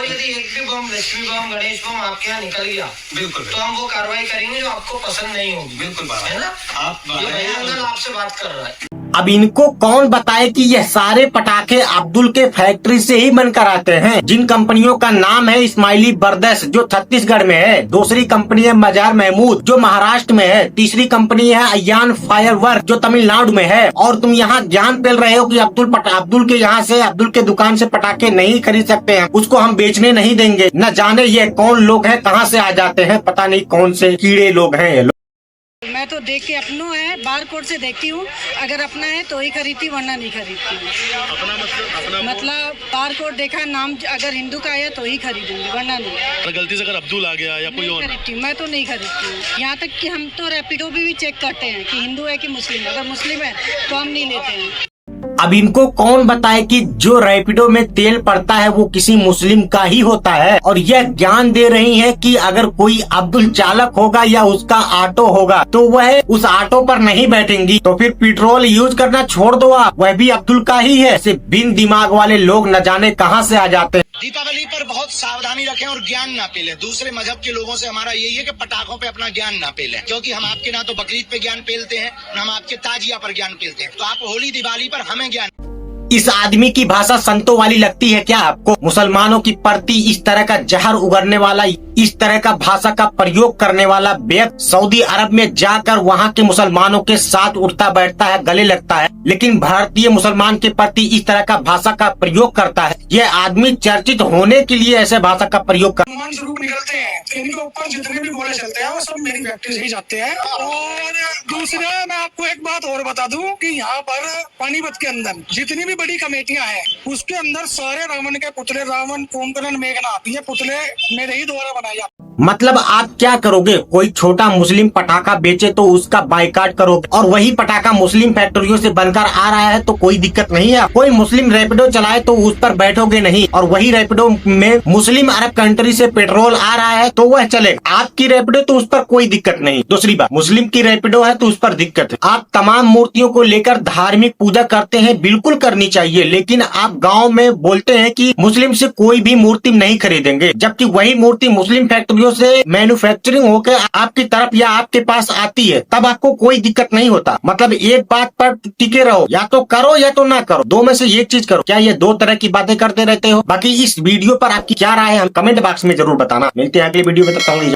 और यदि एक भी बम, लक्ष्मी बम, गणेश बम आपके यहाँ निकल गया, बिल्कुल, तो हम वो कार्रवाई करेंगे जो आपको पसंद नहीं होगी। बिल्कुल है ना। आप आपसे बात कर रहा है। अब इनको कौन बताए कि ये सारे पटाखे अब्दुल के फैक्ट्री से ही बनकर आते हैं, जिन कंपनियों का नाम है इस्माइली ब्रदर्स जो छत्तीसगढ़ में है, दूसरी कंपनी है मजार महमूद जो महाराष्ट्र में है, तीसरी कंपनी है अयान फायरवर्क जो तमिलनाडु में है। और तुम यहाँ ज्ञान फैल रहे हो कि अब्दुल के यहाँ से, अब्दुल के दुकान से पटाखे नहीं खरीद सकते हैं, उसको हम बेचने नहीं देंगे। न जाने ये कौन लोग हैं, कहाँ से आ जाते हैं, पता नहीं कौन से कीड़े लोग हैं ये लोग। मैं तो देख के अपनों है, बार कोड से देखती हूँ, अगर अपना है तो ही खरीदती, वरना नहीं खरीदती हूँ। अपना मतलब बार कोड देखा, नाम अगर हिंदू का है तो ही खरीदूंगी, वरना नहीं। गलती से अगर अब्दुल आ गया या कोई और खरीदती हूँ, मैं तो नहीं खरीदती हूँ। यहाँ तक कि हम तो रैपिडो भी चेक करते हैं कि हिंदू है कि मुस्लिम। अगर मुस्लिम है तो हम नहीं लेते हैं। अब इनको कौन बताए कि जो रैपिडो में तेल पड़ता है वो किसी मुस्लिम का ही होता है, और यह ज्ञान दे रही है कि अगर कोई अब्दुल चालक होगा या उसका ऑटो होगा तो वह उस ऑटो पर नहीं बैठेंगी, तो फिर पेट्रोल यूज करना छोड़ दो आप, वह भी अब्दुल का ही है। सिर्फ बिन दिमाग वाले लोग न जाने कहां से आ जाते हैं। दीपावली पर बहुत सावधानी रखें और ज्ञान ना पेलें। दूसरे मजहब के लोगों से हमारा यही है कि पटाखों पे अपना ज्ञान ना पेलें, क्योंकि हम आपके ना तो बकरीद पे ज्ञान पेलते हैं, न हम आपके ताजिया पर ज्ञान पेलते हैं। तो आप होली दिवाली पर हमें ज्ञान। इस आदमी की भाषा संतों वाली लगती है क्या आपको? मुसलमानों की प्रति इस तरह का जहर उगरने वाला, इस तरह का भाषा का प्रयोग करने वाला व्यक्ति सऊदी अरब में जाकर वहाँ के मुसलमानों के साथ उठता बैठता है, गले लगता है, लेकिन भारतीय मुसलमान के प्रति इस तरह का भाषा का प्रयोग करता है। यह आदमी चर्चित होने के लिए ऐसे भाषा का प्रयोग कर निकलते हैं, इनके ऊपर जितने भी गोले चलते हैं वो सब मेरी फैक्ट्री से ही जाते हैं। और दूसरा मैं आपको एक बात और बता दूं कि यहाँ पर पानीपत के अंदर जितनी भी बड़ी कमेटियां हैं उसके अंदर सारे रावण के पुतले, रावण, कुंभकर्ण, मेघनाथ, ये पुतले मेरे ही द्वारा बनाए जाते। मतलब आप क्या करोगे? कोई छोटा मुस्लिम पटाखा बेचे तो उसका बाइकाट करोगे, और वही पटाखा मुस्लिम फैक्ट्रियों से बनकर आ रहा है तो कोई दिक्कत नहीं है। कोई मुस्लिम रैपिडो चलाए तो उस पर बैठोगे नहीं, और वही रैपिडो में मुस्लिम अरब कंट्री से पेट्रोल आ रहा है तो वह चले। आपकी रैपिडो तो उस पर कोई दिक्कत नहीं। दूसरी बात, मुस्लिम की रैपिडो है तो उस पर दिक्कत है। आप तमाम मूर्तियों को लेकर धार्मिक पूजा करते हैं, बिल्कुल करनी चाहिए, लेकिन आप गाँव में बोलते हैं कि मुस्लिम से कोई भी मूर्ति नहीं खरीदेंगे, जबकि वही मूर्ति मुस्लिम फैक्ट्रियों से मैन्युफैक्चरिंग होकर आपकी तरफ या आपके पास आती है, तब आपको कोई दिक्कत नहीं होता। मतलब एक बात पर टिके रहो, या तो करो या तो ना करो, दो में से एक चीज करो। क्या ये दो तरह की बातें करते रहते हो? बाकी इस वीडियो पर आपकी क्या राय है हम कमेंट बॉक्स में जरूर बताना। मिलते हैं अगली वीडियो में, तब तक